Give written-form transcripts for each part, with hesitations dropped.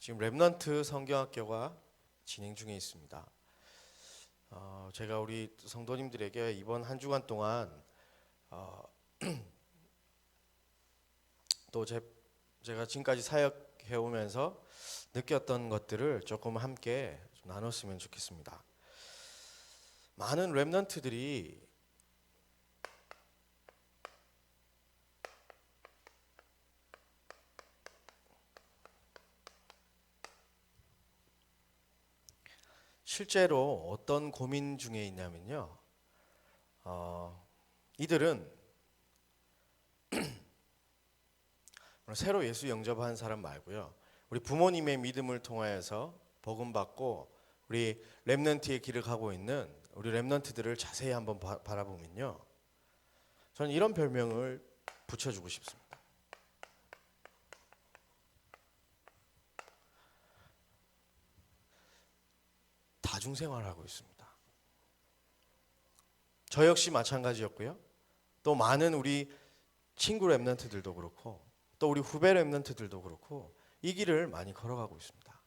지금 렘넌트 성경학교가 진행 중에 있습니다. 제가 우리 성도님들에게 이번 한 주간 동안 어, 또 제가 지금까지 사역해 오면서 느꼈던 것들을 조금 함께 좀 나눴으면 좋겠습니다. 많은 렘넌트들이 실제로 어떤 고민 중에 있냐면요. 이들은 새로 예수 영접한 사람 말고요. 우리 부모님의 믿음을 통하여서 복음 받고 우리 렘넌트의 길을 가고 있는 우리 렘넌트들을 자세히 한번 바라보면요. 저는 이런 별명을 붙여주고 싶습니다. 다중생활하고 있습니다. 저 역시 마찬가지였고요. 또 많은 우리 친구 렘넌트들도 그렇고 또 우리 후배 렘넌트들도 그렇고 이 길을 많이 걸어가고 있습니다.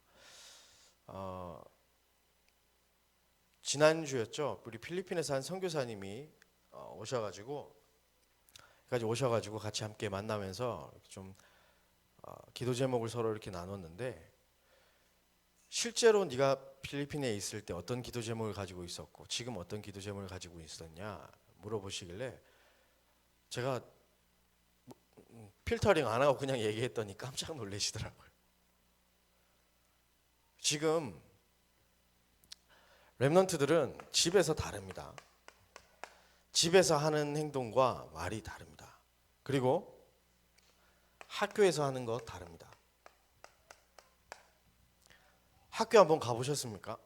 지난주였죠. 우리 필리핀에서 한 선교사님이 오셔가지고 같이 함께 만나면서 좀 기도 제목을 서로 이렇게 나눴는데, 실제로 네가 필리핀에 있을 때 어떤 기도 제목을 가지고 있었고 지금 어떤 기도 제목을 가지고 있었냐 물어보시길래 제가 필터링 안 하고 그냥 얘기했더니 깜짝 놀라시더라고요. 지금 렘넌트들은 집에서 다릅니다. 집에서 하는 행동과 말이 다릅니다. 그리고 학교에서 하는 거 다릅니다. 학교 한번 가보셨습니까?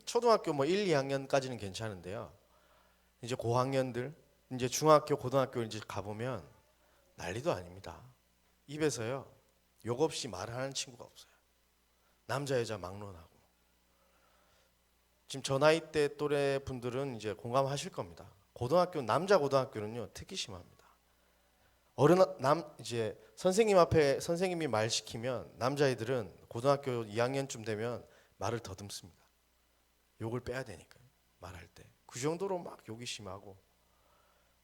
초등학교 1, 2학년까지는 괜찮은데요. 이제 고학년들, 이제 중학교, 고등학교 이제 가보면 난리도 아닙니다. 입에서요 욕 없이 말하는 친구가 없어요. 남자 여자 막론하고. 지금 저 나이 대 또래 분들은 이제 공감하실 겁니다. 남자 고등학교는요 특히 심합니다. 이제 선생님 앞에 선생님이 말 시키면 남자애들은 고등학교 2학년쯤 되면 말을 더듬습니다. 욕을 빼야 되니까요. 말할 때. 그 정도로 막 욕이 심하고,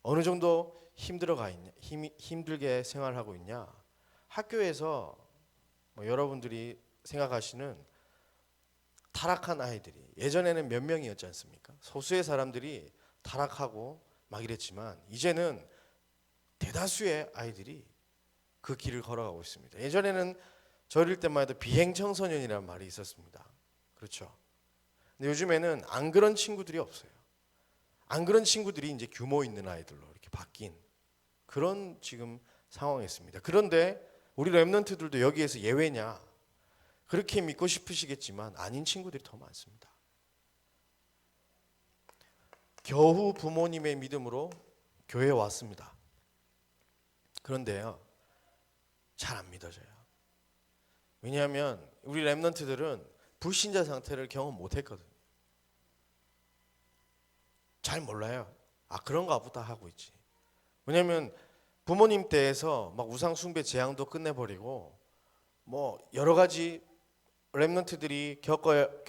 어느 정도 힘들게 생활하고 있냐? 학교에서 여러분들이 생각하시는 타락한 아이들이, 예전에는 몇 명이었지 않습니까? 소수의 사람들이 타락하고 막 이랬지만 이제는 대다수의 아이들이 그 길을 걸어가고 있습니다. 예전에는 저 어릴 때만 해도 비행청소년이라는 말이 있었습니다. 그렇죠? 근데 요즘에는 안 그런 친구들이 없어요. 안 그런 친구들이 이제 규모 있는 아이들로 이렇게 바뀐 그런 지금 상황에 있습니다. 그런데 우리 렘넌트들도 여기에서 예외냐? 그렇게 믿고 싶으시겠지만 아닌 친구들이 더 많습니다. 겨우 부모님의 믿음으로 교회에 왔습니다. 그런데요, 잘 안 믿어져요. 왜냐하면 우리 렘넌트들은 불신자 상태를 경험 못했거든요. 잘 몰라요. 그런가 보다 하고 있지. 왜냐하면 부모님 때에서 막 우상 숭배 재앙도 끝내버리고 여러 가지 렘넌트들이 겪을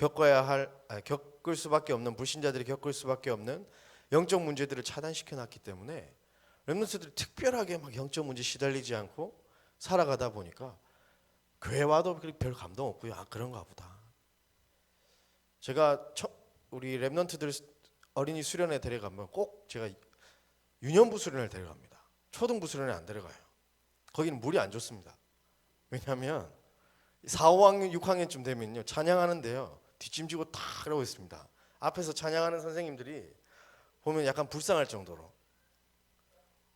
수밖에 없는, 불신자들이 겪을 수밖에 없는 영적 문제들을 차단시켜놨기 때문에 렘넌트들이 특별하게 막 영적 문제 시달리지 않고 살아가다 보니까 교회 와도 별 감동 없고요. 그런가 보다. 제가 우리 렘넌트들 어린이 수련회 데려가면 꼭 제가 유년부 수련회를 데려갑니다. 초등부 수련회 안 데려가요. 거기는 물이 안 좋습니다. 왜냐하면 4, 5학년, 6학년쯤 되면요 찬양하는데요 뒷짐지고 탁 그러고 있습니다. 앞에서 찬양하는 선생님들이 보면 약간 불쌍할 정도로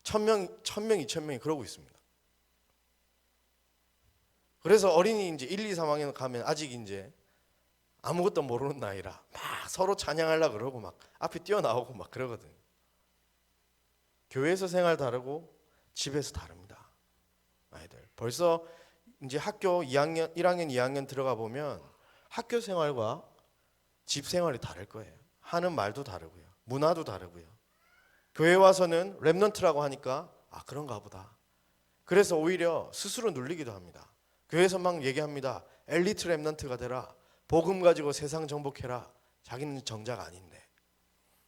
1,000명, 2,000명이 그러고 있습니다. 그래서 어린이 이제 1, 2, 3학년 가면 아직 이제 아무것도 모르는 나이라 막 서로 찬양하려고 그러고 막 앞에 뛰어나오고 막 그러거든요. 교회에서 생활 다르고 집에서 다릅니다. 아이들 벌써 이제 학교 2학년, 1학년, 2학년 들어가 보면 학교 생활과 집 생활이 다를 거예요. 하는 말도 다르고요. 문화도 다르고요. 교회 와서는 렘넌트라고 하니까 그런가 보다. 그래서 오히려 스스로 눌리기도 합니다. 교회에서 막 얘기합니다. 엘리트 렘넌트가 되라. 복음 가지고 세상 정복해라. 자기는 정작 아닌데.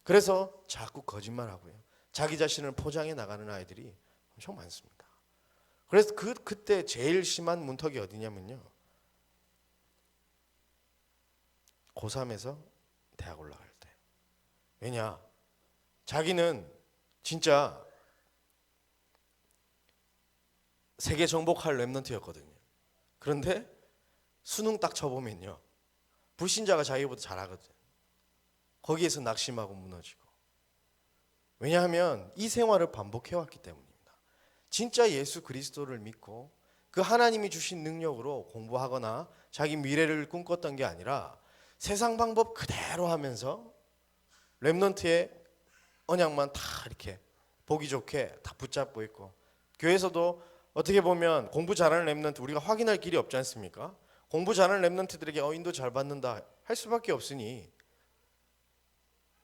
그래서 자꾸 거짓말하고요. 자기 자신을 포장해 나가는 아이들이 엄청 많습니다. 그래서 그때 제일 심한 문턱이 어디냐면요. 고3에서 대학 올라갈 때. 왜냐? 자기는 진짜 세계 정복할 렘넌트였거든요. 그런데 수능 딱 쳐보면요. 불신자가 자기보다 잘하거든. 거기에서 낙심하고 무너지고. 왜냐하면 이 생활을 반복해왔기 때문입니다. 진짜 예수 그리스도를 믿고 그 하나님이 주신 능력으로 공부하거나 자기 미래를 꿈꿨던 게 아니라 세상 방법 그대로 하면서 렘넌트의 언약만 다 이렇게 보기 좋게 다 붙잡고 있고, 교회에서도 어떻게 보면 공부 잘하는 렘넌트 우리가 확인할 길이 없지 않습니까? 공부 잘하는 렘넌트들에게 인도 잘 받는다 할 수밖에 없으니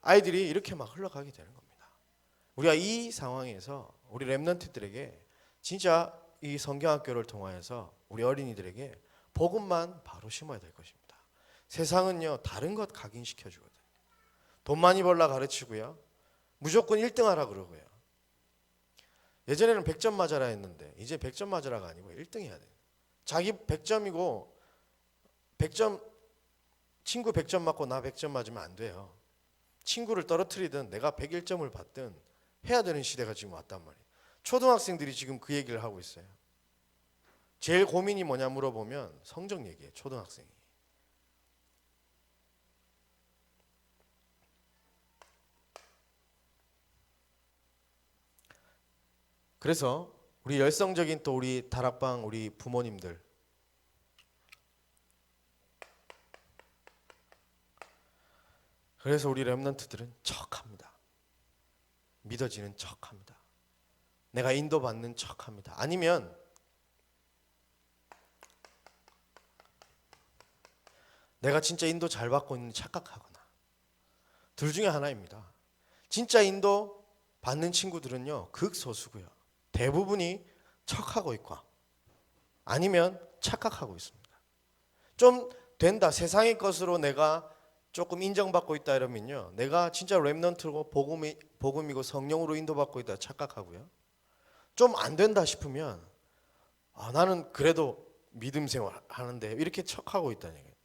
아이들이 이렇게 막 흘러가게 되는 겁니다. 우리가 이 상황에서 우리 렘넌트들에게 진짜 이 성경학교를 통하여서 우리 어린이들에게 복음만 바로 심어야 될 것입니다. 세상은요 다른 것 각인시켜 주거든요. 돈 많이 벌라 가르치고요. 무조건 1등 하라 그러고요. 예전에는 100점 맞아라 했는데 이제 100점 맞아라가 아니고 1등 해야 돼요. 자기 100점이고 100점 친구 100점 맞고 나 100점 맞으면 안 돼요. 친구를 떨어뜨리든 내가 101점을 받든 해야 되는 시대가 지금 왔단 말이에요. 초등학생들이 지금 그 얘기를 하고 있어요. 제일 고민이 뭐냐 물어보면 성적 얘기예요. 초등학생이. 그래서 우리 열성적인 또 우리 다락방 우리 부모님들, 그래서 우리 렘넌트들은 척합니다. 믿어지는 척합니다. 내가 인도받는 척합니다. 아니면 내가 진짜 인도 잘 받고 있는 착각하거나, 둘 중에 하나입니다. 진짜 인도 받는 친구들은요 극소수고요. 대부분이 척하고 있고 아니면 착각하고 있습니다. 좀 된다, 세상의 것으로 내가 조금 인정받고 있다 이러면요 내가 진짜 렘넌트고 복음이고 성령으로 인도받고 있다 착각하고요. 좀 안 된다 싶으면 나는 그래도 믿음 생활 하는데 이렇게 척하고 있다는 얘기예요.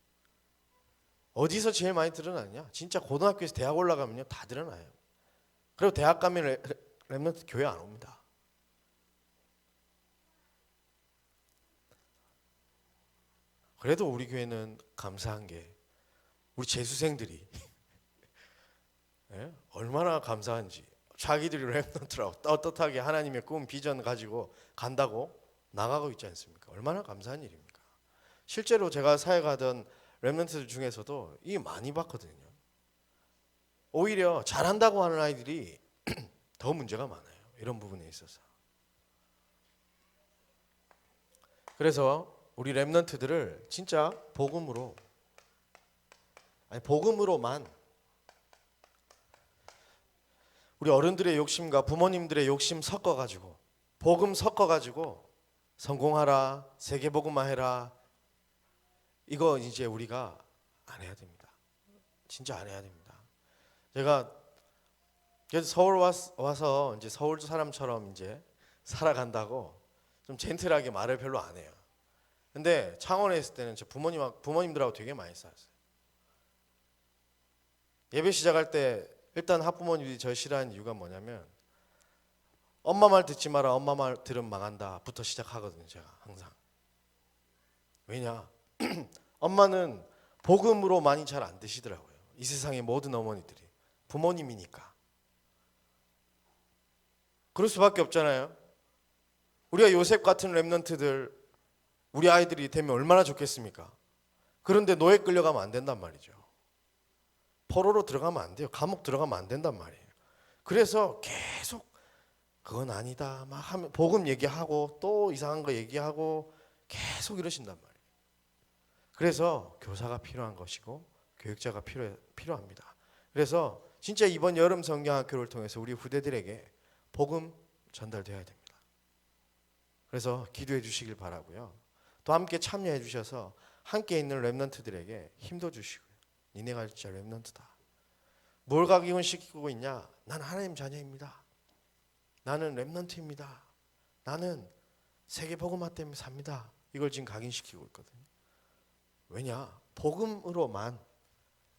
어디서 제일 많이 드러나냐? 진짜 고등학교에서 대학 올라가면요 다 드러나요. 그리고 대학 가면 렘넌트 교회 안 옵니다. 그래도 우리 교회는 감사한 게 우리 재수생들이 얼마나 감사한지, 자기들이 렘넌트라고 떳떳하게 하나님의 꿈 비전 가지고 간다고 나가고 있지 않습니까? 얼마나 감사한 일입니까? 실제로 제가 사역하던 렘넌트들 중에서도 이 많이 봤거든요. 오히려 잘한다고 하는 아이들이 더 문제가 많아요. 이런 부분에 있어서. 그래서 우리 렘넌트들을 진짜 복음으로만, 우리 어른들의 욕심과 부모님들의 욕심 섞어가지고 복음 섞어가지고 성공하라, 세계복음화 해라, 이거 이제 우리가 안 해야 됩니다. 진짜 안 해야 됩니다. 제가 그래서 서울 와서 이제 서울 사람처럼 이제 살아간다고 좀 젠틀하게 말을 별로 안 해요. 근데 창원에 있을 때는 저 부모님들하고 되게 많이 싸웠어요. 예배 시작할 때 일단 학부모님들이 저 싫어하는 이유가 뭐냐면 엄마 말 듣지 마라, 엄마 말 들으면 망한다 부터 시작하거든요. 제가 항상. 왜냐? 엄마는 복음으로 많이 잘 안 드시더라고요. 이 세상의 모든 어머니들이. 부모님이니까. 그럴 수밖에 없잖아요. 우리가 요셉 같은 렘넌트들 우리 아이들이 되면 얼마나 좋겠습니까? 그런데 노예 끌려가면 안 된단 말이죠. 포로로 들어가면 안 돼요. 감옥 들어가면 안 된단 말이에요. 그래서 계속 그건 아니다 막 하면 복음 얘기하고 또 이상한 거 얘기하고 계속 이러신단 말이에요. 그래서 교사가 필요한 것이고 교육자가 필요합니다. 그래서 진짜 이번 여름 성경학교를 통해서 우리 후대들에게 복음 전달되어야 됩니다. 그래서 기도해 주시길 바라고요. 또 함께 참여해 주셔서 함께 있는 렘넌트들에게 힘도 주시고요. 니네가 진짜 렘넌트다. 뭘 각인시키고 있냐? 나는 하나님 자녀입니다. 나는 렘넌트입니다. 나는 세계 복음화 때문에 삽니다. 이걸 지금 각인시키고 있거든요. 왜냐? 복음으로만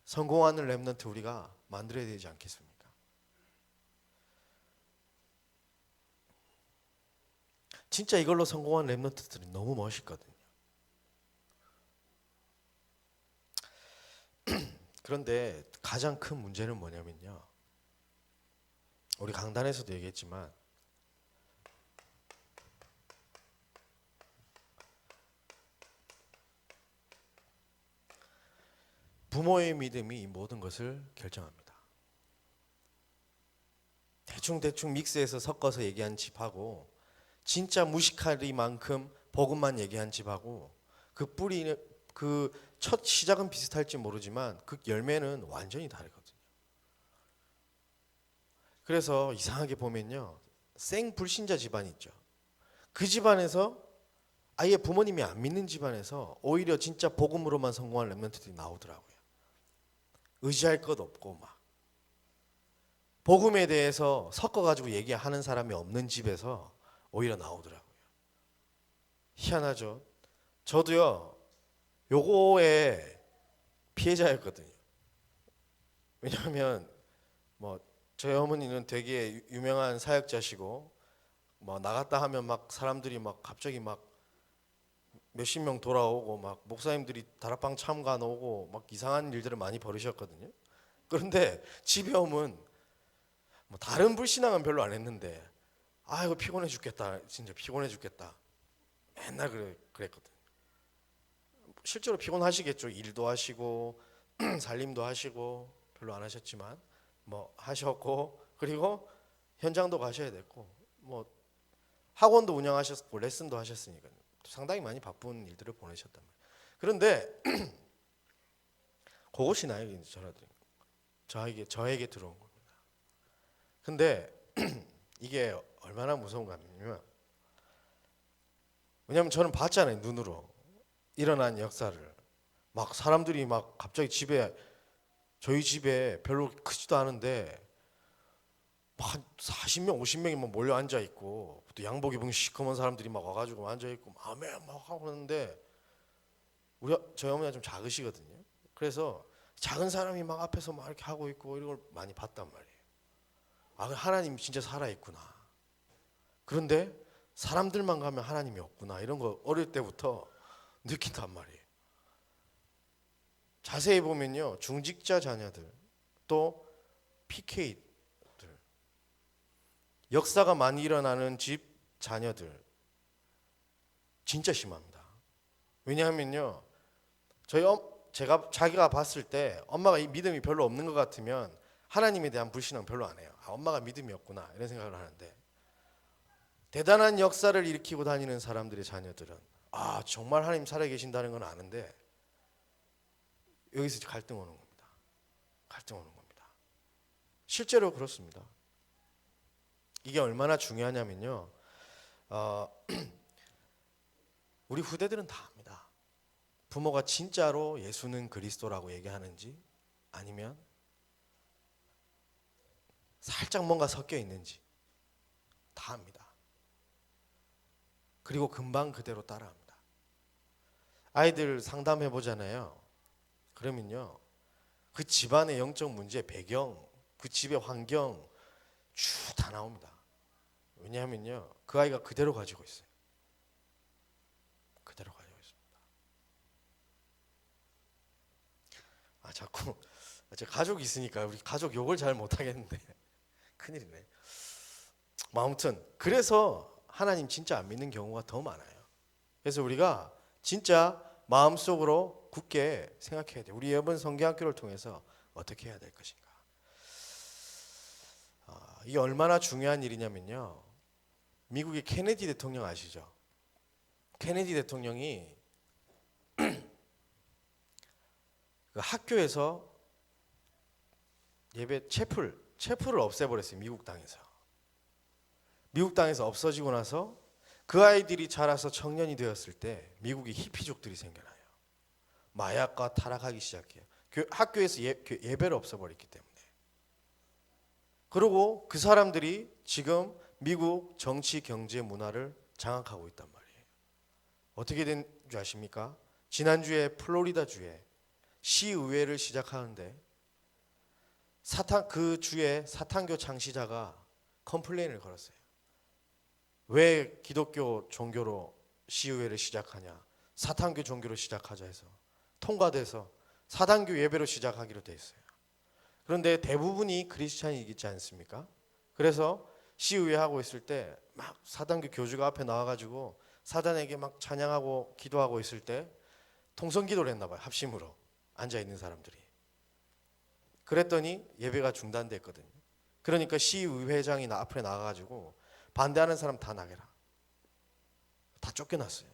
성공하는 렘넌트 우리가 만들어야 되지 않겠습니까? 진짜 이걸로 성공한 렘넌트들은 너무 멋있거든요. 그런데 가장 큰 문제는 뭐냐면요. 우리 강단에서도 얘기했지만 부모의 믿음이 이 모든 것을 결정합니다. 대충 믹스해서 섞어서 얘기한 집하고 진짜 무식하리만큼 복음만 얘기한 집하고 그 뿌리는 그 첫 시작은 비슷할지 모르지만 그 열매는 완전히 다르거든요. 그래서 이상하게 보면요. 생 불신자 집안 있죠. 그 집안에서 아예 부모님이 안 믿는 집안에서 오히려 진짜 복음으로만 성공한 렘넌트들이 나오더라고요. 의지할 것 없고 막 복음에 대해서 섞어가지고 얘기하는 사람이 없는 집에서 오히려 나오더라고요. 희한하죠. 저도요. 요거의 피해자였거든요. 왜냐하면 뭐 저희 어머니는 되게 유명한 사역자시고 뭐 나갔다 하면 막 사람들이 막 갑자기 막 몇십 명 돌아오고 막 목사님들이 다락방 참관 오고 막 이상한 일들을 많이 벌이셨거든요. 그런데 집에 오면 뭐 다른 불신앙은 별로 안 했는데 이거 피곤해 죽겠다. 진짜 피곤해 죽겠다. 맨날 그랬거든. 실제로 피곤하시겠죠. 일도 하시고 살림도 하시고 별로 안 하셨지만 뭐 하셨고 그리고 현장도 가셔야 됐고 뭐 학원도 운영하셨고 레슨도 하셨으니까 상당히 많이 바쁜 일들을 보내셨단 말이에요. 그런데 그것이 나에게 저에게 들어온 겁니다. 근데 이게 얼마나 무서운가 하면요. 왜냐하면 저는 봤잖아요. 눈으로 일어난 역사를. 막 사람들이 막 갑자기 저희 집에 별로 크지도 않은데 막 40명, 50명이 막 몰려 앉아 있고 또 양복 입은 시커먼 사람들이 막 와가지고 앉아 있고 아멘 막 하고 그러는데 저희 어머니가 좀 작으시거든요. 그래서 작은 사람이 막 앞에서 막 이렇게 하고 있고 이런 걸 많이 봤단 말이에요. 하나님이 진짜 살아 있구나. 그런데 사람들만 가면 하나님이 없구나. 이런 거 어릴 때부터 느낀단 말이에요. 자세히 보면요. 중직자 자녀들 또 PK들 역사가 많이 일어나는 집 자녀들 진짜 심합니다. 왜냐하면요. 자기가 봤을 때 엄마가 이 믿음이 별로 없는 것 같으면 하나님에 대한 불신앙 별로 안 해요. 엄마가 믿음이 없구나 이런 생각을 하는데 대단한 역사를 일으키고 다니는 사람들의 자녀들은 정말 하나님 살아계신다는 건 아는데 여기서 갈등 오는 겁니다. 갈등 오는 겁니다. 실제로 그렇습니다. 이게 얼마나 중요하냐면요. 우리 후대들은 다 압니다. 부모가 진짜로 예수는 그리스도라고 얘기하는지 아니면 살짝 뭔가 섞여 있는지 다 압니다. 그리고 금방 그대로 따라합니다. 아이들 상담해 보잖아요. 그러면요. 그 집안의 영적 문제, 배경, 그 집의 환경 쭉 다 나옵니다. 왜냐하면요. 그 아이가 그대로 가지고 있어요. 그대로 가지고 있습니다. 자꾸 제 가족이 있으니까 우리 가족 욕을 잘 못하겠는데 큰일이네. 아무튼 그래서 하나님 진짜 안 믿는 경우가 더 많아요. 그래서 우리가 진짜 마음속으로 굳게 생각해야 돼요. 우리 이번 성경학교를 통해서 어떻게 해야 될 것인가. 이게 얼마나 중요한 일이냐면요. 미국의 케네디 대통령 아시죠? 케네디 대통령이 그 학교에서 예배 채플을 없애버렸어요. 미국 땅에서 없어지고 나서 그 아이들이 자라서 청년이 되었을 때 미국의 히피족들이 생겨나요. 마약과 타락하기 시작해요. 학교에서 예배를 없애버렸기 때문에. 그리고 그 사람들이 지금 미국 정치, 경제, 문화를 장악하고 있단 말이에요. 어떻게 된 줄 아십니까? 지난주에 플로리다주에 시의회를 시작하는데 그 주에 사탄교 창시자가 컴플레인을 걸었어요. 왜 기독교 종교로 시의회를 시작하냐? 사탄교 종교로 시작하자 해서 통과돼서 사단교 예배로 시작하기로 돼 있어요. 그런데 대부분이 크리스찬이지 않습니까? 그래서 시의회 하고 있을 때 막 사단교 교주가 앞에 나와가지고 사단에게 막 찬양하고 기도하고 있을 때 통성기도를 했나 봐요. 합심으로 앉아 있는 사람들이. 그랬더니 예배가 중단됐거든요. 그러니까 시의회장이 앞에 나가가지고 반대하는 사람 다 나가라. 다 쫓겨났어요.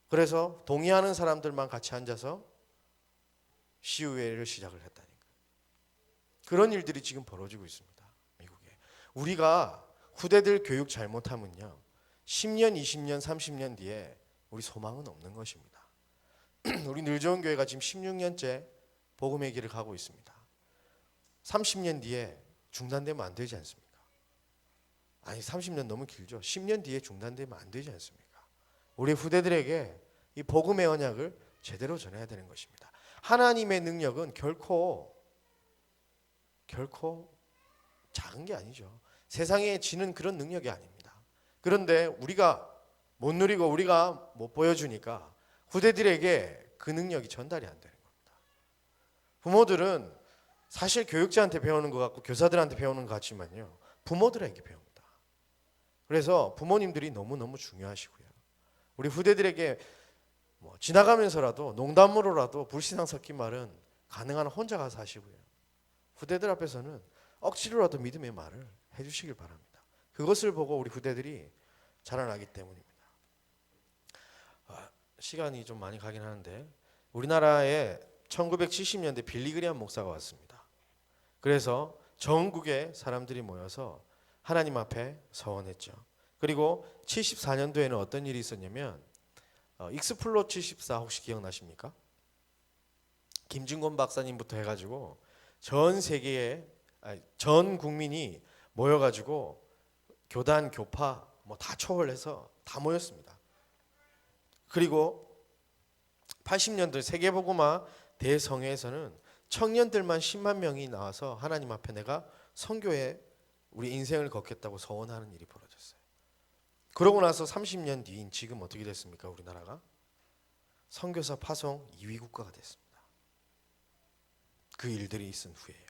그래서 동의하는 사람들만 같이 앉아서 시의회를 시작을 했다니까. 그런 일들이 지금 벌어지고 있습니다. 미국에. 우리가 후대들 교육 잘못하면요. 10년, 20년, 30년 뒤에 우리 소망은 없는 것입니다. 우리 늘좋은교회가 지금 16년째 복음의 길을 가고 있습니다. 30년 뒤에 중단되면 안 되지 않습니까? 아니 30년 너무 길죠. 10년 뒤에 중단되면 안 되지 않습니까? 우리 후대들에게 이 복음의 언약을 제대로 전해야 되는 것입니다. 하나님의 능력은 결코 작은 게 아니죠. 세상에 지는 그런 능력이 아닙니다. 그런데 우리가 못 누리고 우리가 못 보여주니까 후대들에게 그 능력이 전달이 안 되는 겁니다. 부모들은 사실 교육자한테 배우는 것 같고 교사들한테 배우는 것 같지만요. 부모들에게 배웁니다. 그래서 부모님들이 너무너무 중요하시고요. 우리 후대들에게 지나가면서라도 농담으로라도 불신앙 섞인 말은 가능한 혼자 가서 하시고요. 후대들 앞에서는 억지로라도 믿음의 말을 해주시길 바랍니다. 그것을 보고 우리 후대들이 자라나기 때문입니다. 시간이 좀 많이 가긴 하는데 우리나라에 1970년대 빌리그리암 목사가 왔습니다. 그래서 전국의 사람들이 모여서 하나님 앞에 서원했죠. 그리고 74년도에는 어떤 일이 있었냐면 익스플로 74 혹시 기억나십니까? 김진곤 박사님부터 해가지고 전 세계에 전 국민이 모여가지고 교단, 교파 다 초월해서 다 모였습니다. 그리고 80년대 세계복음화 대성회에서는 청년들만 10만 명이 나와서 하나님 앞에 내가 선교에 우리 인생을 걷겠다고 서원하는 일이 벌어졌어요. 그러고 나서 30년 뒤인 지금 어떻게 됐습니까? 우리나라가 선교사 파송 2위 국가가 됐습니다. 그 일들이 있은 후에요.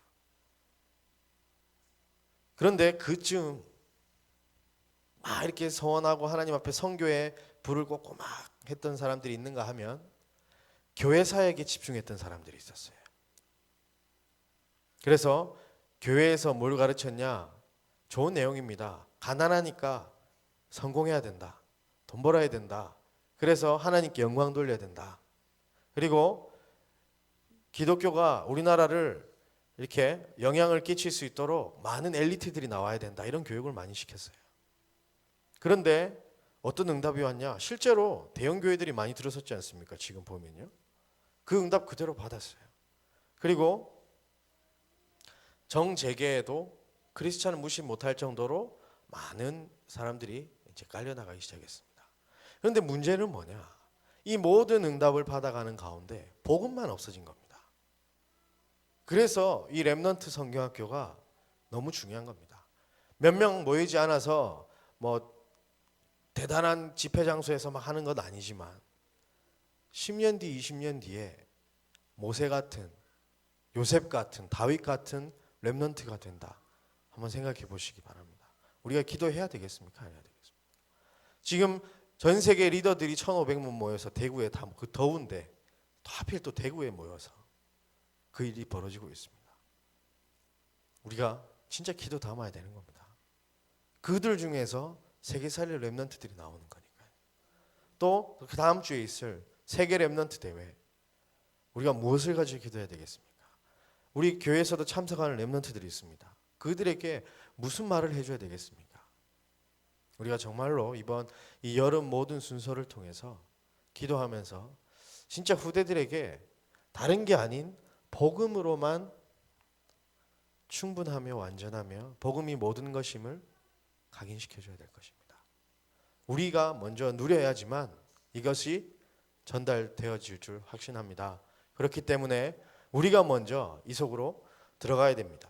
그런데 그쯤 막 이렇게 서원하고 하나님 앞에 선교에 불을 꽂고 막 했던 사람들이 있는가 하면 교회 사역에 집중했던 사람들이 있었어요. 그래서 교회에서 뭘 가르쳤냐? 좋은 내용입니다. 가난하니까 성공해야 된다. 돈 벌어야 된다. 그래서 하나님께 영광 돌려야 된다. 그리고 기독교가 우리나라를 이렇게 영향을 끼칠 수 있도록 많은 엘리트들이 나와야 된다. 이런 교육을 많이 시켰어요. 그런데 어떤 응답이 왔냐? 실제로 대형 교회들이 많이 들어섰지 않습니까? 지금 보면요. 그 응답 그대로 받았어요. 그리고 정재계에도 크리스찬을 무시 못할 정도로 많은 사람들이 이제 깔려나가기 시작했습니다. 그런데 문제는 뭐냐? 이 모든 응답을 받아가는 가운데 복음만 없어진 겁니다. 그래서 이 렘넌트 성경학교가 너무 중요한 겁니다. 몇 명 모이지 않아서 대단한 집회 장소에서 막 하는 건 아니지만 10년 뒤, 20년 뒤에 모세 같은, 요셉 같은, 다윗 같은 렘넌트가 된다. 한번 생각해 보시기 바랍니다. 우리가 기도해야 되겠습니까? 안 해야 되겠습니까? 지금 전 세계 리더들이 1,500명 모여서 대구에 다 그 더운데 하필 또 대구에 모여서 그 일이 벌어지고 있습니다. 우리가 진짜 기도 담아야 되는 겁니다. 그들 중에서 세계 살릴 렘넌트들이 나오는 거니까요. 또 그 다음 주에 있을 세계 렘넌트 대회 우리가 무엇을 가지고 기도해야 되겠습니까? 우리 교회에서도 참석하는 렘넌트들이 있습니다. 그들에게 무슨 말을 해줘야 되겠습니까? 우리가 정말로 이번 이 여름 모든 순서를 통해서 기도하면서 진짜 후대들에게 다른 게 아닌 복음으로만 충분하며 완전하며 복음이 모든 것임을 각인시켜 줘야 될 것입니다. 우리가 먼저 누려야지만 이것이 전달되어질 줄 확신합니다. 그렇기 때문에 우리가 먼저 이 속으로 들어가야 됩니다.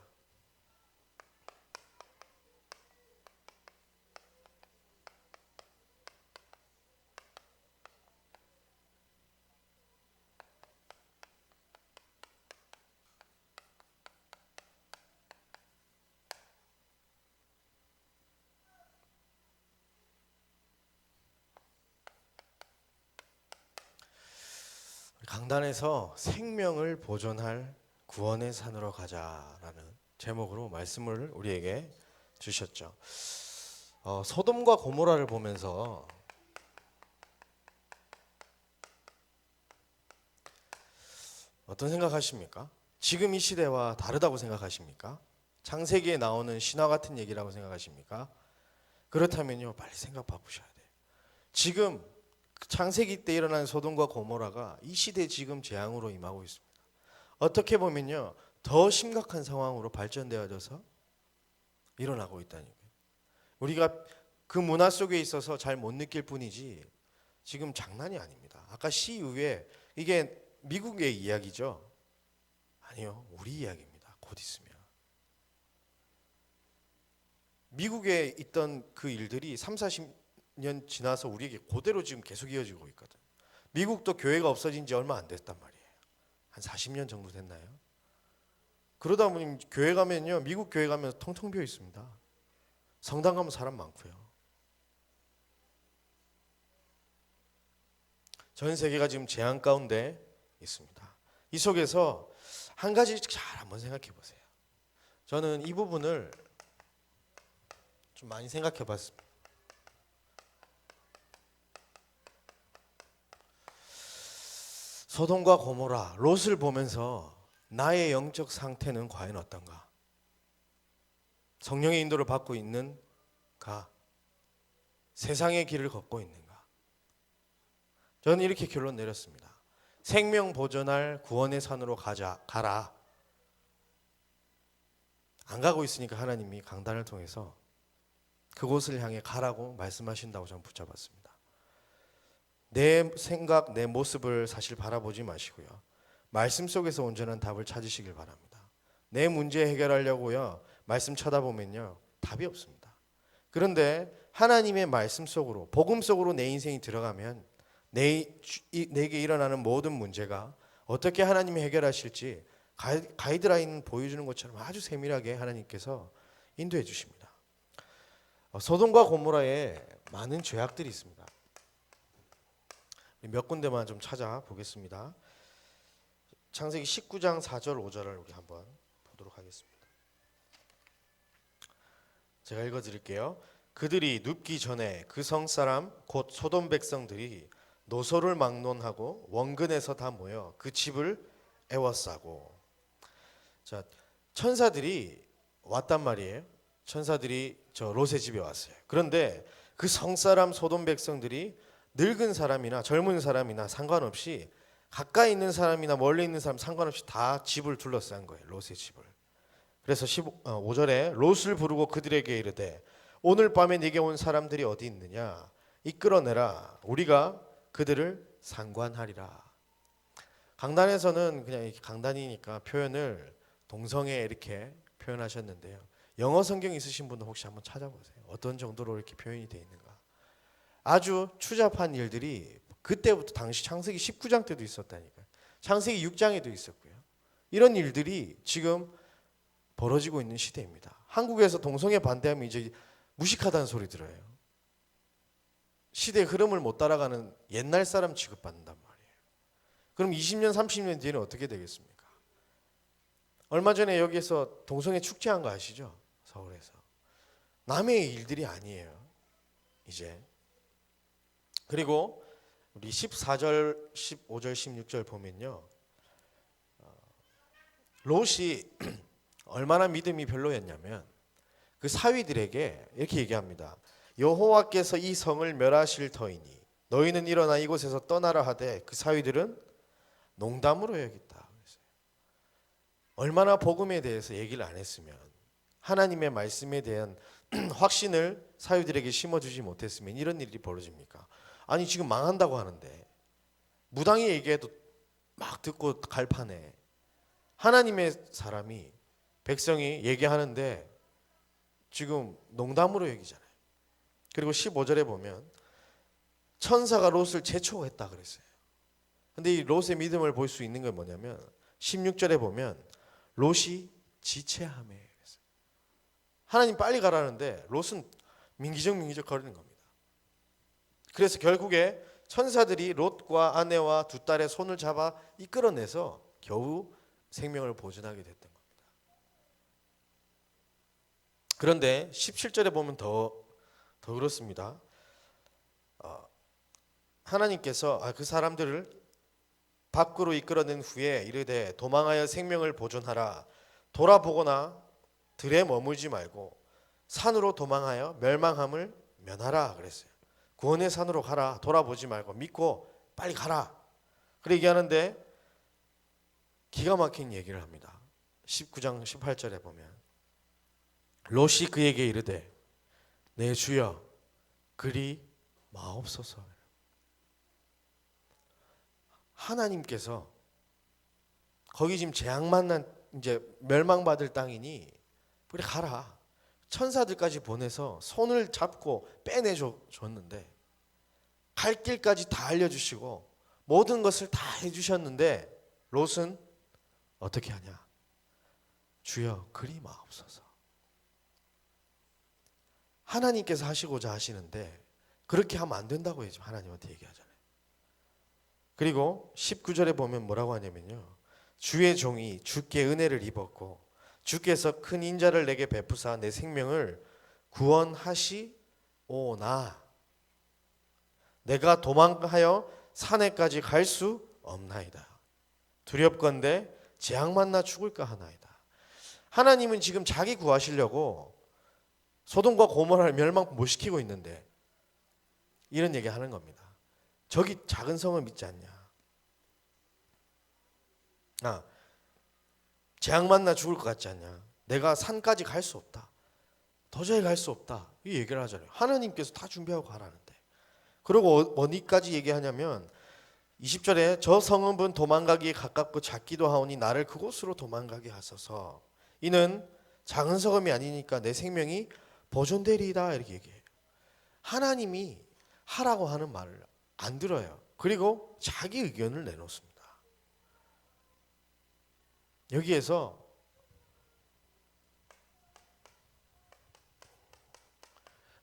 강단에서 생명을 보존할 구원의 산으로 가자라는 제목으로 말씀을 우리에게 주셨죠. 소돔과 고모라를 보면서 어떤 생각하십니까? 지금 이 시대와 다르다고 생각하십니까? 창세기에 나오는 신화 같은 얘기라고 생각하십니까? 그렇다면요, 빨리 생각 바꾸셔야 돼요. 지금 창세기 때 일어난 소돔과 고모라가 이 시대 지금 재앙으로 임하고 있습니다. 어떻게 보면요, 더 심각한 상황으로 발전되어져서 일어나고 있다니까요. 우리가 그 문화 속에 있어서 잘 못 느낄 뿐이지 지금 장난이 아닙니다. 아까 시 위에 이게 미국의 이야기죠? 아니요, 우리 이야기입니다. 곧 있으면 미국에 있던 그 일들이 3, 40년 지나서 우리에게 그대로 지금 계속 이어지고 있거든. 미국도 교회가 없어진 지 얼마 안 됐단 말이에요. 한 40년 정도 됐나요? 그러다 보니 교회 가면요, 미국 교회 가면 텅텅 비어 있습니다. 성당 가면 사람 많고요. 전 세계가 지금 재앙 가운데 있습니다. 이 속에서 한 가지 잘 한번 생각해 보세요. 저는 이 부분을 좀 많이 생각해 봤습니다. 소돔과 고모라, 롯을 보면서 나의 영적 상태는 과연 어떤가? 성령의 인도를 받고 있는가? 세상의 길을 걷고 있는가? 저는 이렇게 결론 내렸습니다. 생명 보존할 구원의 산으로 가라. 안 가고 있으니까 하나님이 강단을 통해서 그곳을 향해 가라고 말씀하신다고 저는 붙잡았습니다. 내 생각, 내 모습을 사실 바라보지 마시고요. 말씀 속에서 온전한 답을 찾으시길 바랍니다. 내 문제 해결하려고요, 말씀 쳐다보면요, 답이 없습니다. 그런데 하나님의 말씀 속으로, 복음 속으로 내 인생이 들어가면 내게 일어나는 모든 문제가 어떻게 하나님이 해결하실지 가이드라인 보여주는 것처럼 아주 세밀하게 하나님께서 인도해 주십니다. 소돔과 고모라에 많은 죄악들이 있습니다. 몇 군데만 좀 찾아보겠습니다. 창세기 19장 4절 5절을 우리 한번 보도록 하겠습니다. 제가 읽어드릴게요. 그들이 눕기 전에 그 성사람 곧 소돔 백성들이 노소를 막론하고 원근에서 다 모여 그 집을 애워싸고. 자, 천사들이 왔단 말이에요. 천사들이 저 롯의 집에 왔어요. 그런데 그 성사람 소돔 백성들이 늙은 사람이나 젊은 사람이나 상관없이 가까이 있는 사람이나 멀리 있는 사람 상관없이 다 집을 둘러싼 거예요. 롯의 집을. 그래서 5절에 롯을 부르고 그들에게 이르되 오늘 밤에 네게 온 사람들이 어디 있느냐 이끌어내라 우리가 그들을 상관하리라. 강단에서는 그냥 이렇게 강단이니까 표현을 동성애 이렇게 표현하셨는데요. 영어 성경 있으신 분은 혹시 한번 찾아보세요. 어떤 정도로 이렇게 표현이 되어 있는가. 아주 추잡한 일들이 그때부터 당시 창세기 19장 때도 있었다니까요. 창세기 6장에도 있었고요. 이런 일들이 지금 벌어지고 있는 시대입니다. 한국에서 동성애 반대하면 이제 무식하다는 소리 들어요. 시대의 흐름을 못 따라가는 옛날 사람 취급받는단 말이에요. 그럼 20년 30년 뒤에는 어떻게 되겠습니까? 얼마 전에 여기에서 동성애 축제한 거 아시죠? 서울에서. 남의 일들이 아니에요. 이제. 그리고 우리 14절, 15절, 16절 보면요. 롯이 얼마나 믿음이 별로였냐면 그 사위들에게 이렇게 얘기합니다. 여호와께서 이 성을 멸하실 터이니 너희는 일어나 이곳에서 떠나라 하되 그 사위들은 농담으로 여겼다. 얼마나 복음에 대해서 얘기를 안 했으면, 하나님의 말씀에 대한 확신을 사위들에게 심어주지 못했으면 이런 일이 벌어집니까? 아니 지금 망한다고 하는데 무당이 얘기해도 막 듣고 갈파네. 하나님의 사람이, 백성이 얘기하는데 지금 농담으로 얘기잖아요. 그리고 15절에 보면 천사가 롯을 재촉했다 그랬어요. 근데 이 롯의 믿음을 볼 수 있는 건 뭐냐면 16절에 보면 롯이 지체하며 그랬어요. 하나님 빨리 가라는데 롯은 민기적 거리는 겁니다. 그래서 결국에 천사들이 롯과 아내와 두 딸의 손을 잡아 이끌어내서 겨우 생명을 보존하게 됐던 겁니다. 그런데 17절에 보면 더 그렇습니다. 하나님께서 그 사람들을 밖으로 이끌어낸 후에 이르되 도망하여 생명을 보존하라. 돌아보거나 들에 머물지 말고 산으로 도망하여 멸망함을 면하라 그랬어요. 구원의 산으로 가라. 돌아보지 말고 믿고 빨리 가라. 그렇게 얘기하는데 기가 막힌 얘기를 합니다. 19장 18절에 보면 롯이 그에게 이르되 내 주여 그리 마옵소서. 하나님께서 거기 지금 재앙 만난 이제 멸망받을 땅이니 그래 가라. 천사들까지 보내서 손을 잡고 빼내줬는데 갈 길까지 다 알려주시고 모든 것을 다 해주셨는데 롯은 어떻게 하냐? 주여 그리 마옵소서. 하나님께서 하시고자 하시는데 그렇게 하면 안 된다고 하나님한테 얘기하잖아요. 그리고 19절에 보면 뭐라고 하냐면요, 주의 종이 주께 은혜를 입었고 주께서 큰 인자를 내게 베푸사 내 생명을 구원하시오나 내가 도망하여 산에까지 갈 수 없나이다. 두렵건대 재앙 만나 죽을까 하나이다. 하나님은 지금 자기 구하시려고 소돔과 고모라를 멸망 못 시키고 있는데 이런 얘기 하는 겁니다. 저기 작은 성을 믿지 않냐? 재앙 만나 죽을 것 같지 않냐? 내가 산까지 갈 수 없다. 도저히 갈 수 없다. 이 얘기를 하잖아요. 하나님께서 다 준비하고 가라는데. 그리고 어디까지 얘기하냐면 20절에 저 성읍은 도망가기에 가깝고 작기도 하오니 나를 그곳으로 도망가게 하소서. 이는 작은 성읍이 아니니까 내 생명이 보존되리이다. 이렇게 얘기해요. 하나님이 하라고 하는 말을 안 들어요. 그리고 자기 의견을 내놓습니다. 여기에서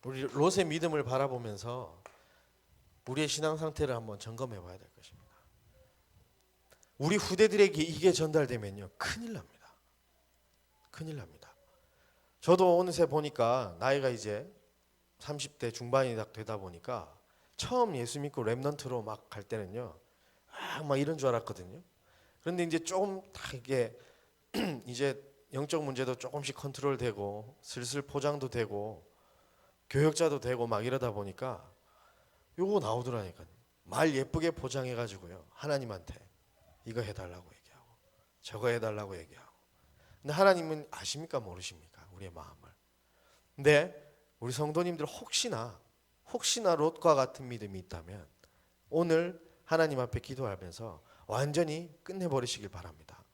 우리 롯의 믿음을 바라보면서 우리의 신앙 상태를 한번 점검해 봐야 될 것입니다. 우리 후대들에게 이게 전달되면요 큰일 납니다. 큰일 납니다. 저도 어느새 보니까 나이가 이제 30대 중반이 딱 되다 보니까 처음 예수 믿고 렘넌트로 막 갈 때는요 막 이런 줄 알았거든요. 그런데 이제 조금 다 이게 이제 영적 문제도 조금씩 컨트롤되고 슬슬 포장도 되고 교역자도 되고 막 이러다 보니까 요거 나오더라니까요. 말 예쁘게 포장해 가지고요 하나님한테 이거 해달라고 얘기하고 저거 해달라고 얘기하고. 근데 하나님은 아십니까 모르십니까 우리의 마음을. 근데 우리 성도님들 혹시나 롯과 같은 믿음이 있다면 오늘 하나님 앞에 기도하면서 완전히 끝내버리시길 바랍니다.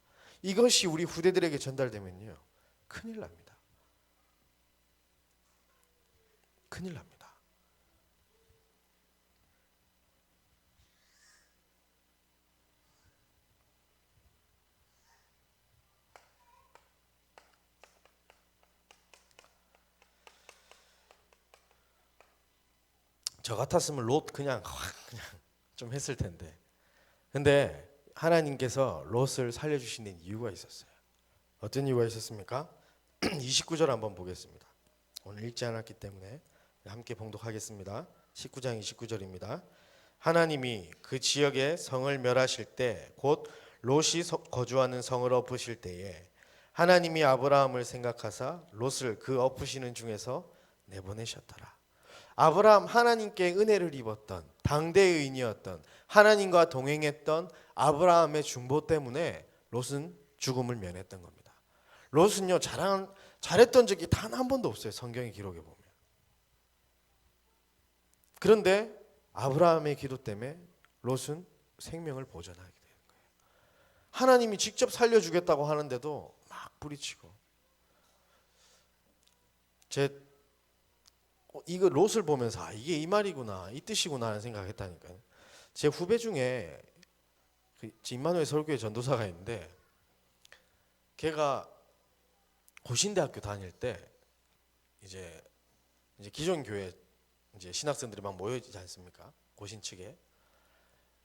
이것이 우리 후대들에게 전달되면요 큰일 납니다. 큰일 납니다. 저 같았으면 롯 그냥 좀 했을 텐데. 근데 하나님께서 롯을 살려주시는 이유가 있었어요. 어떤 이유가 있었습니까? 29절 한번 보겠습니다. 오늘 읽지 않았기 때문에 함께 봉독하겠습니다. 19장 29절입니다. 하나님이 그 지역의 성을 멸하실 때 곧 롯이 거주하는 성을 엎으실 때에 하나님이 아브라함을 생각하사 롯을 그 엎으시는 중에서 내보내셨더라. 아브라함 하나님께 은혜를 입었던 당대의 의인이었던 하나님과 동행했던 아브라함의 중보 때문에 롯은 죽음을 면했던 겁니다. 롯은요 잘했던 적이 단 한 번도 없어요. 성경의 기록에 보면. 그런데 아브라함의 기도 때문에 롯은 생명을 보존하게 되는 거예요. 하나님이 직접 살려주겠다고 하는데도 막 뿌리치고. 이거 롯을 보면서 이게 이 말이구나, 이 뜻이구나 하는 생각했다니까요. 제 후배 중에 임마누엘 서울교회 전도사가 있는데, 걔가 고신대학교 다닐 때 이제 기존 교회 이제 신학생들이 막 모여 있지 않습니까? 고신 측에.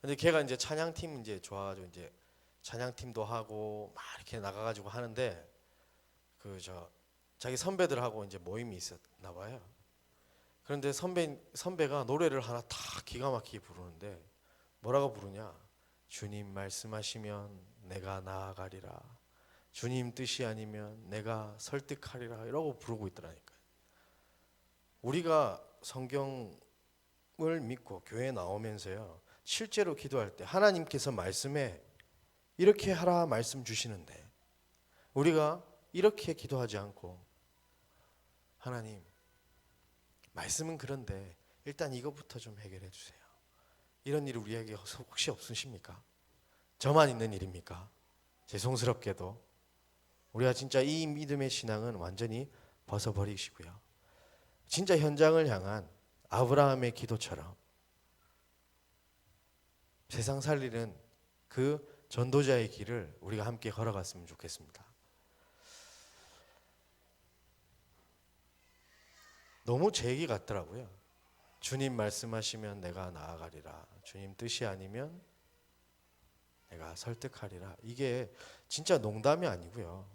근데 걔가 이제 찬양팀 이제 좋아가지고 이제 찬양팀도 하고 막 이렇게 나가가지고 하는데 자기 선배들하고 이제 모임이 있었나 봐요. 그런데 선배가 노래를 하나 다 기가 막히게 부르는데 뭐라고 부르냐? 주님 말씀하시면 내가 나아가리라. 주님 뜻이 아니면 내가 설득하리라. 이러고 부르고 있더라니까요. 우리가 성경을 믿고 교회에 나오면서요, 실제로 기도할 때 하나님께서 말씀에 이렇게 하라 말씀 주시는데 우리가 이렇게 기도하지 않고, 하나님 말씀은 그런데 일단 이것부터 좀 해결해 주세요. 이런 일이 우리에게 혹시 없으십니까? 저만 있는 일입니까? 죄송스럽게도 우리가 진짜 이 믿음의 신앙은 완전히 벗어버리시고요, 진짜 현장을 향한 아브라함의 기도처럼 세상 살리는 그 전도자의 길을 우리가 함께 걸어갔으면 좋겠습니다. 너무 제 얘기 같더라고요. 주님 말씀하시면 내가 나아가리라. 주님 뜻이 아니면 내가 설득하리라. 이게 진짜 농담이 아니고요.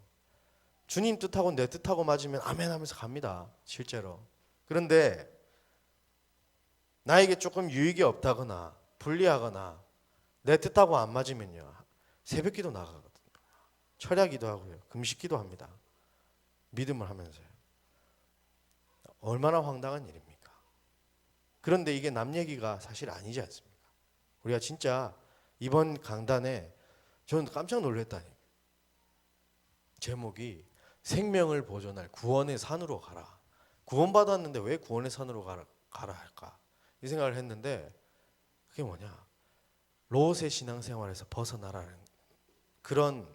주님 뜻하고 내 뜻하고 맞으면 아멘 하면서 갑니다. 실제로. 그런데 나에게 조금 유익이 없다거나 불리하거나 내 뜻하고 안 맞으면요, 새벽기도 나가거든요. 철야기도 하고요, 금식기도 합니다. 믿음을 하면서요. 얼마나 황당한 일입니까? 그런데 이게 남 얘기가 사실 아니지 않습니까? 우리가 진짜 이번 강단에 저는 깜짝 놀랐다니. 제목이 생명을 보존할 구원의 산으로 가라. 구원받았는데 왜 구원의 산으로 가라 할까? 이 생각을 했는데, 그게 뭐냐? 롯의 신앙생활에서 벗어나라는 그런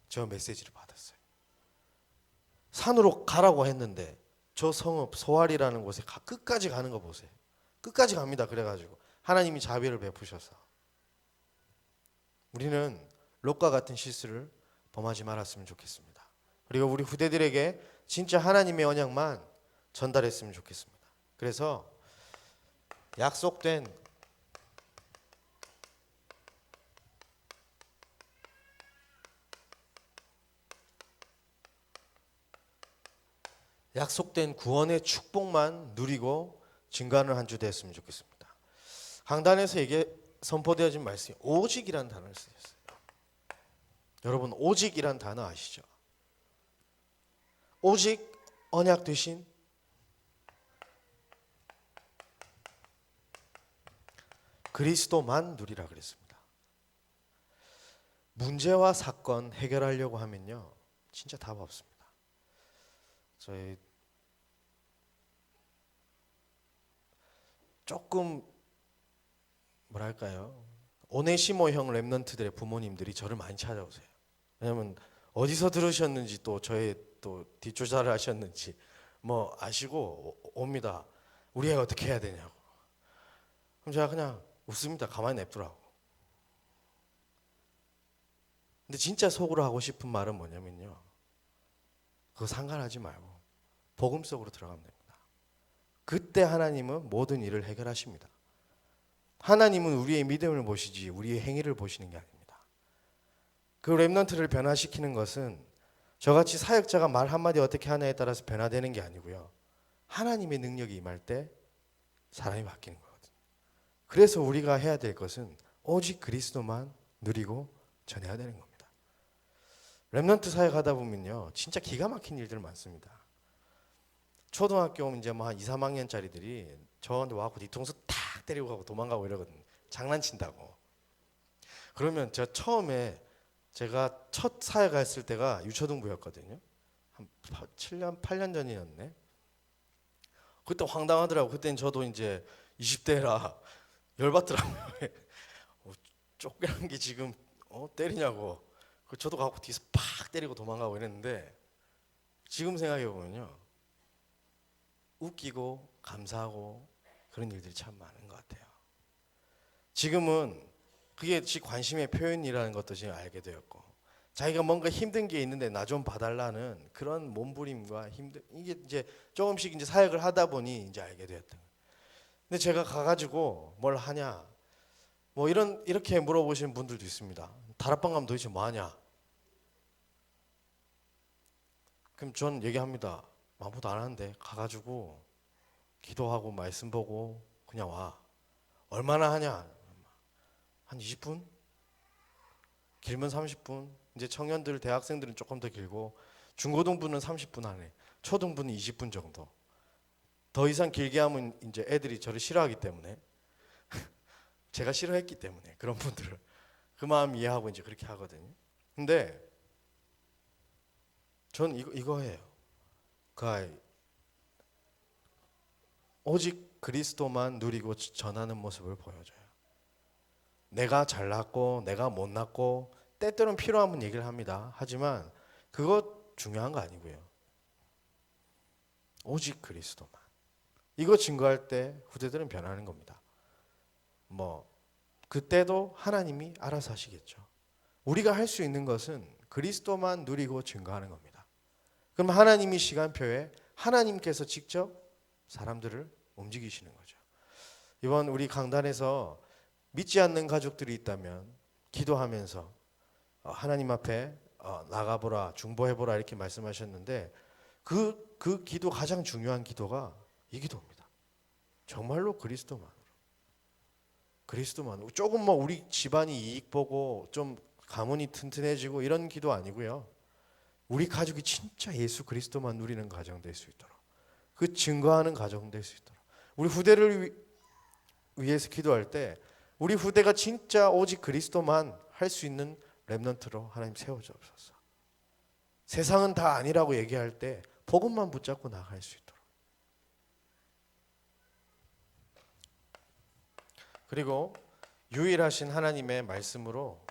저 메시지를 받았어요. 산으로 가라고 했는데 저 성읍 소알이라는 곳에 끝까지 가는 거 보세요. 끝까지 갑니다. 그래가지고 하나님이 자비를 베푸셔서 우리는 롯과 같은 실수를 범하지 말았으면 좋겠습니다. 그리고 우리 후대들에게 진짜 하나님의 언약만 전달했으면 좋겠습니다. 그래서 약속된 구원의 축복만 누리고 증가하는 한 주 됐으면 좋겠습니다. 강단에서 이게 선포되어진 말씀이 오직이라는 단어를 쓰셨어요. 여러분, 오직이란 단어 아시죠? 오직 언약 되신 그리스도만 누리라 그랬습니다. 문제와 사건 해결하려고 하면요, 진짜 답 없습니다. 저희 조금 뭐랄까요, 오네시모 형 랩런트들의 부모님들이 저를 많이 찾아오세요. 왜냐면 어디서 들으셨는지 또 저의 또 뒷조사를 하셨는지 뭐 아시고 옵니다. 우리 애가 어떻게 해야 되냐고. 그럼 제가 그냥 웃습니다. 가만히 냅두라고. 근데 진짜 속으로 하고 싶은 말은 뭐냐면요, 그거 상관하지 말고 복음 속으로 들어가면 됩니다. 그때 하나님은 모든 일을 해결하십니다. 하나님은 우리의 믿음을 보시지 우리의 행위를 보시는 게 아닙니다. 그 렘넌트를 변화시키는 것은 저같이 사역자가 말 한마디 어떻게 하냐에 따라서 변화되는 게 아니고요, 하나님의 능력이 임할 때 사람이 바뀌는 거거든요. 그래서 우리가 해야 될 것은 오직 그리스도만 누리고 전해야 되는 겁니다. 렘넌트 사역하다 보면요, 진짜 기가 막힌 일들 많습니다. 초등학교 이제 뭐 한 2, 3학년짜리들이 저한테 와갖고 뒤통수 탁 때리고 가고 도망가고 이러거든요. 장난친다고. 그러면 제가 처음에 제가 첫 사회가 했을 때가 유초등부였거든요. 한 7년, 8년 전이었네. 그때 황당하더라고. 그때는 저도 이제 20대라 열받더라고요. 쫓겨난 게 지금 때리냐고. 저도 가고 뒤에서 팍 때리고 도망가고 이랬는데 지금 생각해 보면요, 웃기고 감사하고 그런 일들이 참 많은 것 같아요. 지금은 그게 지 관심의 표현이라는 것도 지금 알게 되었고, 자기가 뭔가 힘든 게 있는데 나 좀 봐달라는 그런 몸부림과 힘든, 이게 이제 조금씩 이제 사역을 하다 보니 이제 알게 되었던 거예요. 근데 제가 가가지고 뭘 하냐, 뭐 이렇게 물어보시는 분들도 있습니다. 다락방 가면 도대체 뭐 하냐? 그럼 전 얘기합니다. 아무것도 안 하는데 가가지고 기도하고 말씀 보고 그냥 와. 얼마나 하냐? 한 20분? 길면 30분. 이제 청년들, 대학생들은 조금 더 길고, 중고등부는 30분 안에, 초등부는 20분 정도. 더 이상 길게 하면 이제 애들이 저를 싫어하기 때문에, 제가 싫어했기 때문에 그런 분들을 그 마음 이해하고 이제 그렇게 하거든요. 근데 전 이거예요. 그 아이, 오직 그리스도만 누리고 전하는 모습을 보여줘요. 내가 잘났고 내가 못났고 때때로는 필요하면 얘기를 합니다. 하지만 그거 중요한 거 아니고요. 오직 그리스도만. 이거 증거할 때 후대들은 변하는 겁니다. 뭐 그때도 하나님이 알아서 하시겠죠. 우리가 할 수 있는 것은 그리스도만 누리고 증거하는 겁니다. 그럼 하나님이 시간표에 하나님께서 직접 사람들을 움직이시는 거죠. 이번 우리 강단에서 믿지 않는 가족들이 있다면 기도하면서 하나님 앞에 나가보라, 중보해보라 이렇게 말씀하셨는데 그 기도, 가장 중요한 기도가 이 기도입니다. 정말로 그리스도만으로 조금 뭐 우리 집안이 이익 보고 좀 가문이 튼튼해지고 이런 기도 아니고요. 우리 가족이 진짜 예수 그리스도만 누리는 가정 될 수 있도록, 그 증거하는 가정 될 수 있도록, 우리 후대를 위해서 기도할 때 우리 후대가 진짜 오직 그리스도만 할 수 있는 렘넌트로 하나님 세워주옵소서. 세상은 다 아니라고 얘기할 때 복음만 붙잡고 나갈 수 있도록. 그리고 유일하신 하나님의 말씀으로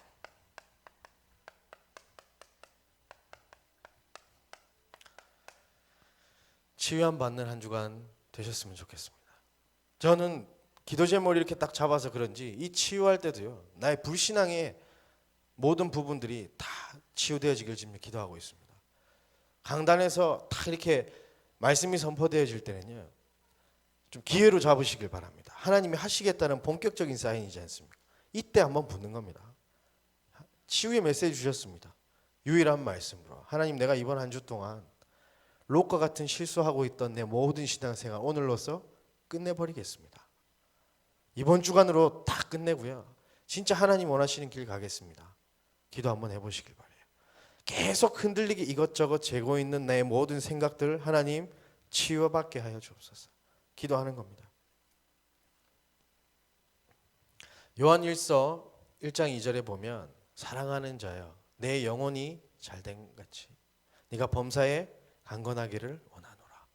치유함 받는 한 주간 되셨으면 좋겠습니다. 저는 기도 제목을 이렇게 딱 잡아서 그런지 이 치유할 때도요, 나의 불신앙의 모든 부분들이 다 치유되어지길 지금 기도하고 있습니다. 강단에서 딱 이렇게 말씀이 선포되어질 때는요, 좀 기회로 잡으시길 바랍니다. 하나님이 하시겠다는 본격적인 사인이지 않습니까? 이때 한번 붙는 겁니다. 치유의 메시지 주셨습니다. 유일한 말씀으로. 하나님, 내가 이번 한 주 동안 롯과 같은 실수하고 있던 내 모든 신앙생활 오늘로써 끝내버리겠습니다. 이번 주간으로 다 끝내고요, 진짜 하나님 원하시는 길 가겠습니다. 기도 한번 해보시길 바래요. 계속 흔들리게 이것저것 재고 있는 내 모든 생각들 하나님 치유받게 하여 주옵소서. 기도하는 겁니다. 요한 1서 1장 2절에 보면, 사랑하는 자여 내 영혼이 잘된 같이 네가 범사에 강건하기를 원하노라.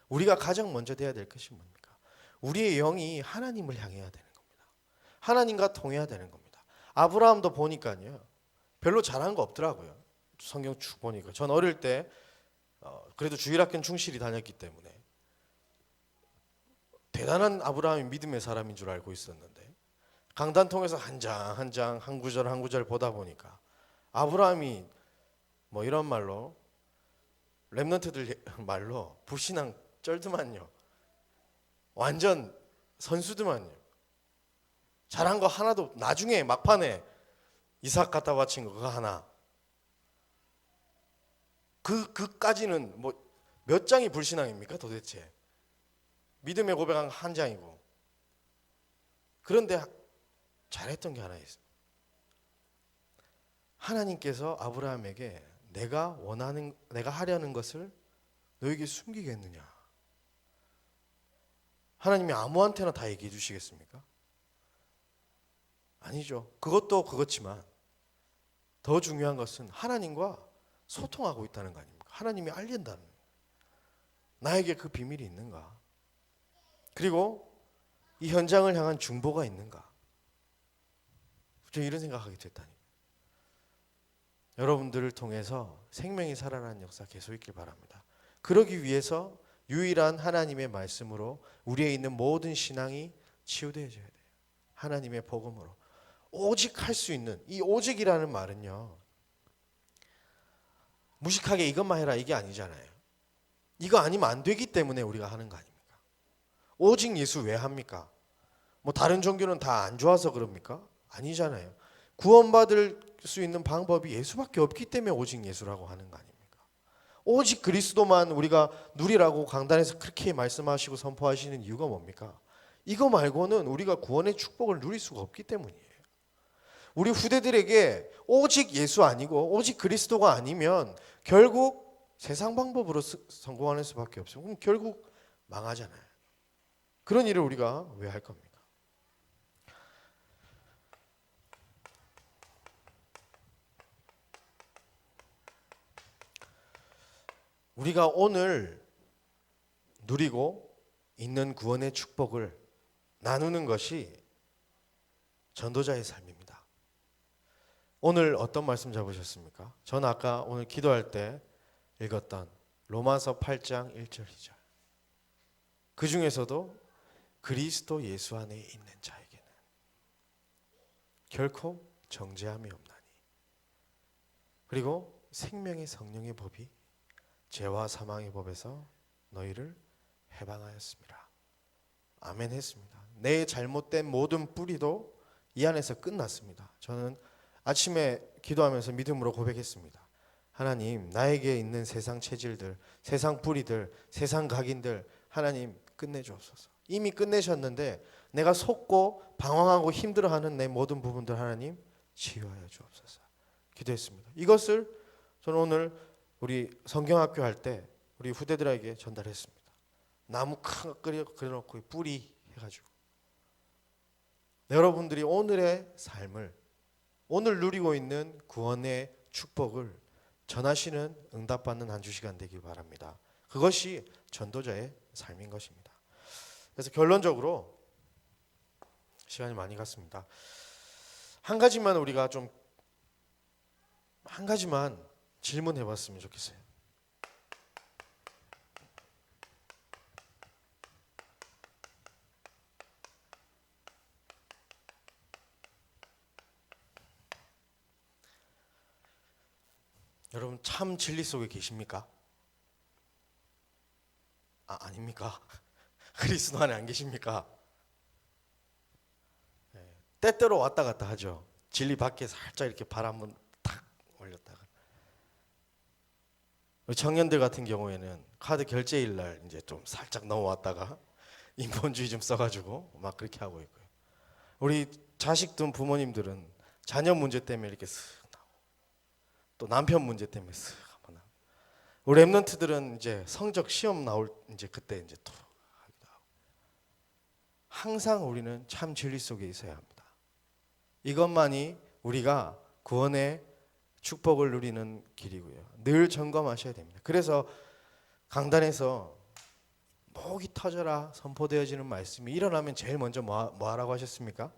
우리가 가장 먼저 돼야 될 것이 뭡니까? 우리의 영이 하나님을 향해야 되는 겁니다. 하나님과 통해야 되는 겁니다. 아브라함도 보니까요, 별로 잘한 거 없더라고요. 성경 쭉 보니까. 전 어릴 때 그래도 주일학교는 충실히 다녔기 때문에 대단한 아브라함이 믿음의 사람인 줄 알고 있었는데, 강단 통해서 한 장 한 장 한 구절 한 구절 보다 보니까 아브라함이 뭐 이런 말로, 렘넌트들 말로 불신앙 쩔드만요. 완전 선수드만요. 잘한 거 하나도, 나중에 막판에 이삭 갖다 바친 거 그거 하나. 그까지는 뭐 몇 장이 불신앙입니까 도대체? 믿음의 고백한 한 장이고. 그런데 잘했던 게 하나 있어요. 하나님께서 아브라함에게 내가 하려는 것을 너에게 숨기겠느냐? 하나님이 아무한테나 다 얘기해 주시겠습니까? 아니죠. 그것도 그렇지만 더 중요한 것은 하나님과 소통하고 있다는 거 아닙니까? 하나님이 알린다는 거예요. 나에게 그 비밀이 있는가? 그리고 이 현장을 향한 중보가 있는가? 저 이런 생각하게 됐다니. 여러분들을 통해서 생명이 살아나는 역사 계속 있길 바랍니다. 그러기 위해서 유일한 하나님의 말씀으로 우리에 있는 모든 신앙이 치유되어져야 돼요. 하나님의 복음으로. 오직 할 수 있는 이 오직이라는 말은요, 무식하게 이것만 해라 이게 아니잖아요. 이거 아니면 안 되기 때문에 우리가 하는 거 아닙니까? 오직 예수 왜 합니까? 뭐 다른 종교는 다 안 좋아서 그럽니까? 아니잖아요. 구원받을 수 있는 방법이 예수밖에 없기 때문에 오직 예수라고 하는 거 아닙니까? 오직 그리스도만 우리가 누리라고 강단에서 그렇게 말씀하시고 선포하시는 이유가 뭡니까? 이거 말고는 우리가 구원의 축복을 누릴 수가 없기 때문이에요. 우리 후대들에게 오직 예수 아니고 오직 그리스도가 아니면 결국 세상 방법으로 성공하는 수밖에 없어요. 그럼 결국 망하잖아요. 그런 일을 우리가 왜 할 겁니까? 우리가 오늘 누리고 있는 구원의 축복을 나누는 것이 전도자의 삶입니다. 오늘 어떤 말씀 잡으셨습니까? 전 아까 오늘 기도할 때 읽었던 로마서 8장 1절 2절. 그 중에서도 그리스도 예수 안에 있는 자에게는 결코 정죄함이 없나니. 그리고 생명의 성령의 법이 죄와 사망의 법에서 너희를 해방하였습니다. 아멘 했습니다. 내 잘못된 모든 뿌리도 이 안에서 끝났습니다. 저는 아침에 기도하면서 믿음으로 고백했습니다. 하나님, 나에게 있는 세상 체질들, 세상 뿌리들, 세상 각인들 하나님 끝내주옵소서. 이미 끝내셨는데 내가 속고 방황하고 힘들어하는 내 모든 부분들 하나님 치유하여 주옵소서. 기도했습니다. 이것을 저는 오늘 우리 성경학교 할 때 우리 후대들에게 전달했습니다. 나무 큰 거 그려놓고 뿌리 해가지고 여러분들이 오늘의 삶을, 오늘 누리고 있는 구원의 축복을 전하시는 응답받는 한 주 시간 되길 바랍니다. 그것이 전도자의 삶인 것입니다. 그래서 결론적으로 시간이 많이 갔습니다. 한 가지만 질문해 봤으면 좋겠어요. 여러분 참 진리 속에 계십니까? 아닙니까? 그리스도 안에 안 계십니까? 네, 때때로 왔다 갔다 하죠. 진리 밖에 살짝 이렇게 발 한번 탁 올렸다가. 우리 청년들 같은 경우에는 카드 결제일 날 이제 좀 살짝 넘어왔다가 인본주의 좀 써가지고 막 그렇게 하고 있고요. 우리 자식 둔 부모님들은 자녀 문제 때문에 이렇게 쓱 나오고 또 남편 문제 때문에 쓱 한번 나오고, 우리 랩런트들은 이제 성적 시험 나올 이제 그때 이제 또 하기도 하고. 항상 우리는 참 진리 속에 있어야 합니다. 이것만이 우리가 구원의 축복을 누리는 길이고요. 늘 점검하셔야 됩니다. 그래서 강단에서 목이 터져라 선포되어지는 말씀이 일어나면 제일 먼저 뭐 하라고 하셨습니까?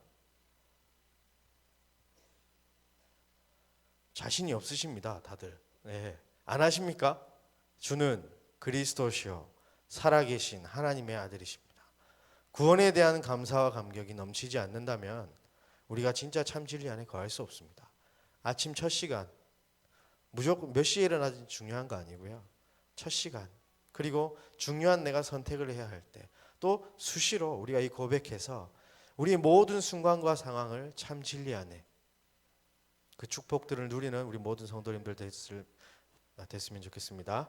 자신이 없으십니다, 다들. 네. 안 하십니까? 주는 그리스도시요 살아계신 하나님의 아들이십니다. 구원에 대한 감사와 감격이 넘치지 않는다면 우리가 진짜 참 진리 안에 거할 수 없습니다. 아침 첫 시간, 무조건 몇 시에 일어나든지 중요한 거 아니고요. 첫 시간, 그리고 중요한 내가 선택을 해야 할 때, 또 수시로 우리가 이 고백해서 우리 모든 순간과 상황을 참 진리 안에 그 축복들을 누리는 우리 모든 성도님들 됐으면 좋겠습니다.